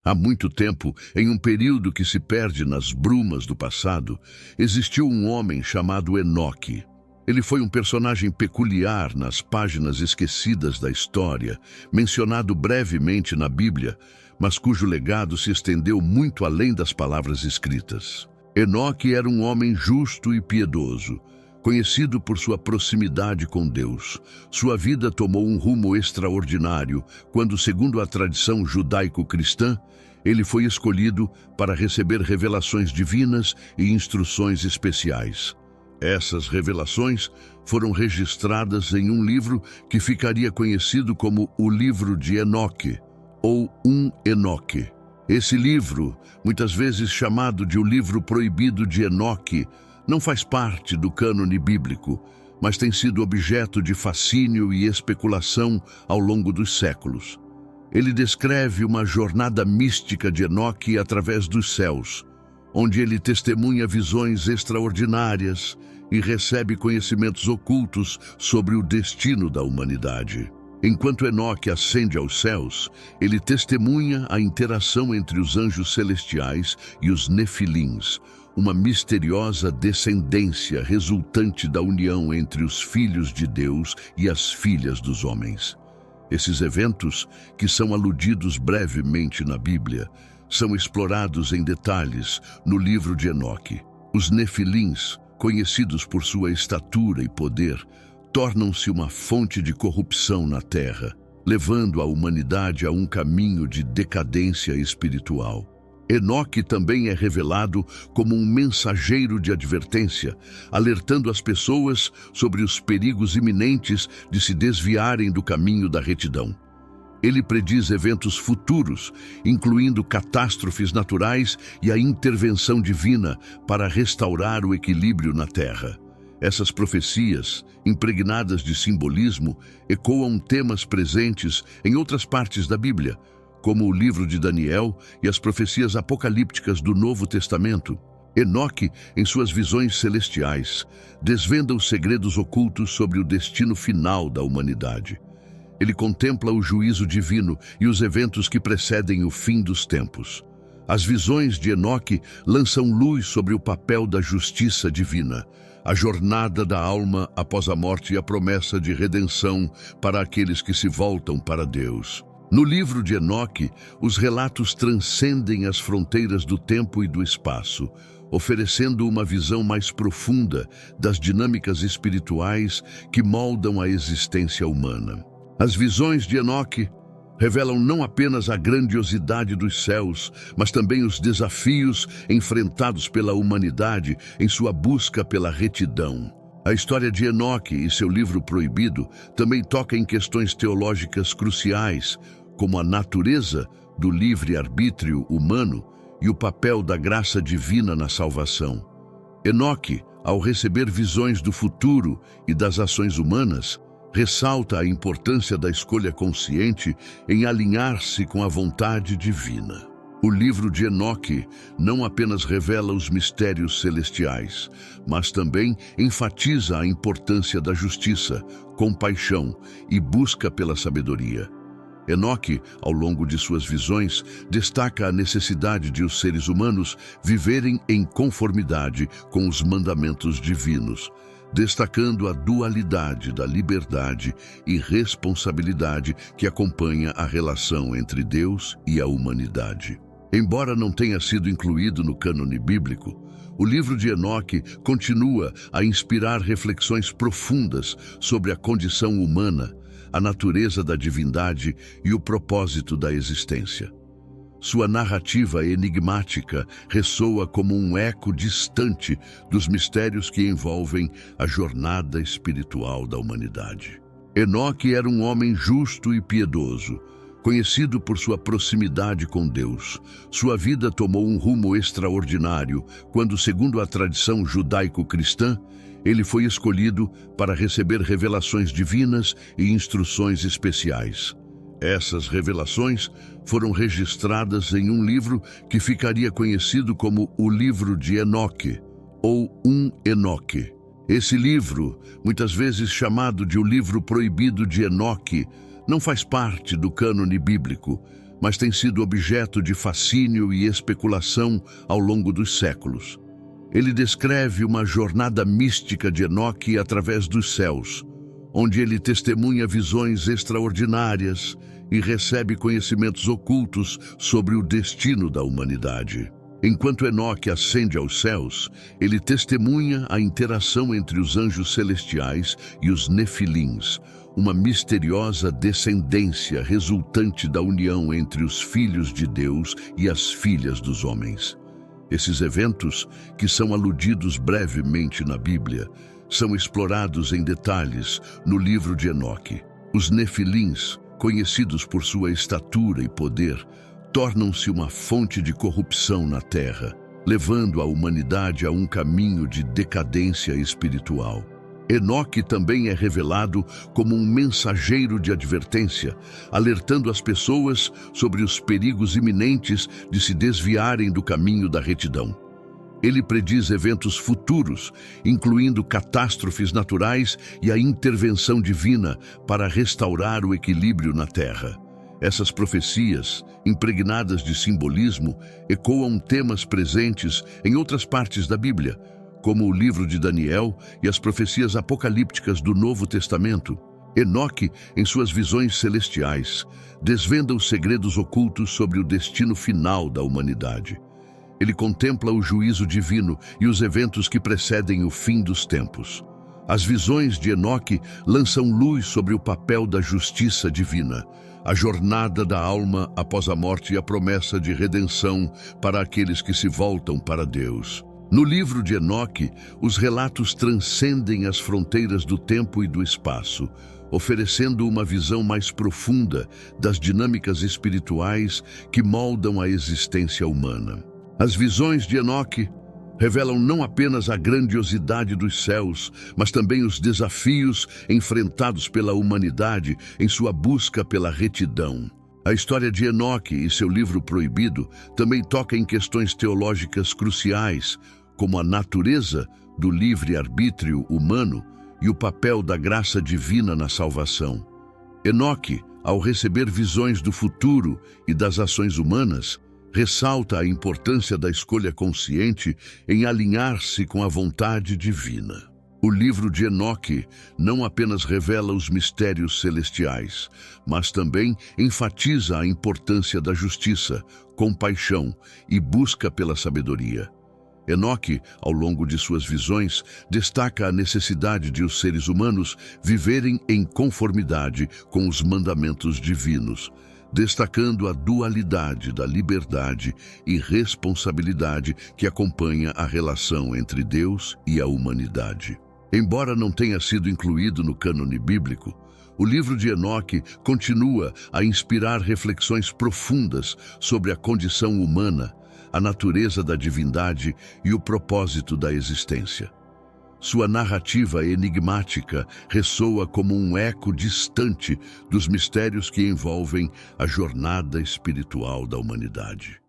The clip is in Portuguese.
Há muito tempo, em um período que se perde nas brumas do passado, existiu um homem chamado Enoque. Ele foi um personagem peculiar nas páginas esquecidas da história, mencionado brevemente na Bíblia, mas cujo legado se estendeu muito além das palavras escritas. Enoque era um homem justo e piedoso, conhecido por sua proximidade com Deus. Sua vida tomou um rumo extraordinário quando, segundo a tradição judaico-cristã, ele foi escolhido para receber revelações divinas e instruções especiais. Essas revelações foram registradas em um livro que ficaria conhecido como o Livro de Enoque, ou Enoque. Esse livro, muitas vezes chamado de o Livro Proibido de Enoque, não faz parte do cânone bíblico, mas tem sido objeto de fascínio e especulação ao longo dos séculos. Ele descreve uma jornada mística de Enoque através dos céus, onde ele testemunha visões extraordinárias e recebe conhecimentos ocultos sobre o destino da humanidade. Enquanto Enoque ascende aos céus, ele testemunha a interação entre os anjos celestiais e os nefilins, uma misteriosa descendência resultante da união entre os filhos de Deus e as filhas dos homens. Esses eventos, que são aludidos brevemente na Bíblia, são explorados em detalhes no livro de Enoque. Os nefilins, conhecidos por sua estatura e poder, tornam-se uma fonte de corrupção na terra, levando a humanidade a um caminho de decadência espiritual. Enoque também é revelado como um mensageiro de advertência, alertando as pessoas sobre os perigos iminentes de se desviarem do caminho da retidão. Ele prediz eventos futuros, incluindo catástrofes naturais e a intervenção divina para restaurar o equilíbrio na terra. Essas profecias, impregnadas de simbolismo, ecoam temas presentes em outras partes da Bíblia, como o livro de Daniel e as profecias apocalípticas do Novo Testamento. Enoque, em suas visões celestiais, desvenda os segredos ocultos sobre o destino final da humanidade. Ele contempla o juízo divino e os eventos que precedem o fim dos tempos. As visões de Enoque lançam luz sobre o papel da justiça divina, a jornada da alma após a morte e a promessa de redenção para aqueles que se voltam para Deus. No livro de Enoque, os relatos transcendem as fronteiras do tempo e do espaço, oferecendo uma visão mais profunda das dinâmicas espirituais que moldam a existência humana. As visões de Enoque revelam não apenas a grandiosidade dos céus, mas também os desafios enfrentados pela humanidade em sua busca pela retidão. A história de Enoque e seu livro proibido também toca em questões teológicas cruciais, como a natureza do livre-arbítrio humano e o papel da graça divina na salvação. Enoque, ao receber visões do futuro e das ações humanas, ressalta a importância da escolha consciente em alinhar-se com a vontade divina. O livro de Enoque não apenas revela os mistérios celestiais, mas também enfatiza a importância da justiça, compaixão e busca pela sabedoria. Enoque, ao longo de suas visões, destaca a necessidade de os seres humanos viverem em conformidade com os mandamentos divinos, destacando a dualidade da liberdade e responsabilidade que acompanha a relação entre Deus e a humanidade. Embora não tenha sido incluído no cânone bíblico, o livro de Enoque continua a inspirar reflexões profundas sobre a condição humana, a natureza da divindade e o propósito da existência. Sua narrativa enigmática ressoa como um eco distante dos mistérios que envolvem a jornada espiritual da humanidade. Enoque era um homem justo e piedoso, conhecido por sua proximidade com Deus. Sua vida tomou um rumo extraordinário quando, segundo a tradição judaico-cristã, ele foi escolhido para receber revelações divinas e instruções especiais. Essas revelações foram registradas em um livro que ficaria conhecido como o Livro de Enoque, ou Enoque. Esse livro, muitas vezes chamado de o Livro Proibido de Enoque, não faz parte do cânone bíblico, mas tem sido objeto de fascínio e especulação ao longo dos séculos. Ele descreve uma jornada mística de Enoque através dos céus, onde ele testemunha visões extraordinárias e recebe conhecimentos ocultos sobre o destino da humanidade. Enquanto Enoque ascende aos céus, ele testemunha a interação entre os anjos celestiais e os nefilins, uma misteriosa descendência resultante da união entre os filhos de Deus e as filhas dos homens. Esses eventos, que são aludidos brevemente na Bíblia, são explorados em detalhes no livro de Enoque. Os nefilins, conhecidos por sua estatura e poder, tornam-se uma fonte de corrupção na Terra, levando a humanidade a um caminho de decadência espiritual. Enoque também é revelado como um mensageiro de advertência, alertando as pessoas sobre os perigos iminentes de se desviarem do caminho da retidão. Ele prediz eventos futuros, incluindo catástrofes naturais e a intervenção divina para restaurar o equilíbrio na Terra. Essas profecias, impregnadas de simbolismo, ecoam temas presentes em outras partes da Bíblia, como o livro de Daniel e as profecias apocalípticas do Novo Testamento. Enoque, em suas visões celestiais, desvenda os segredos ocultos sobre o destino final da humanidade. Ele contempla o juízo divino e os eventos que precedem o fim dos tempos. As visões de Enoque lançam luz sobre o papel da justiça divina, a jornada da alma após a morte e a promessa de redenção para aqueles que se voltam para Deus. No livro de Enoque, os relatos transcendem as fronteiras do tempo e do espaço, oferecendo uma visão mais profunda das dinâmicas espirituais que moldam a existência humana. As visões de Enoque revelam não apenas a grandiosidade dos céus, mas também os desafios enfrentados pela humanidade em sua busca pela retidão. A história de Enoque e seu livro proibido também toca em questões teológicas cruciais, como a natureza do livre-arbítrio humano e o papel da graça divina na salvação. Enoque, ao receber visões do futuro e das ações humanas, ressalta a importância da escolha consciente em alinhar-se com a vontade divina. O livro de Enoque não apenas revela os mistérios celestiais, mas também enfatiza a importância da justiça, compaixão e busca pela sabedoria. Enoque, ao longo de suas visões, destaca a necessidade de os seres humanos viverem em conformidade com os mandamentos divinos, destacando a dualidade da liberdade e responsabilidade que acompanha a relação entre Deus e a humanidade. Embora não tenha sido incluído no cânone bíblico, o livro de Enoque continua a inspirar reflexões profundas sobre a condição humana, a natureza da divindade e o propósito da existência. Sua narrativa enigmática ressoa como um eco distante dos mistérios que envolvem a jornada espiritual da humanidade.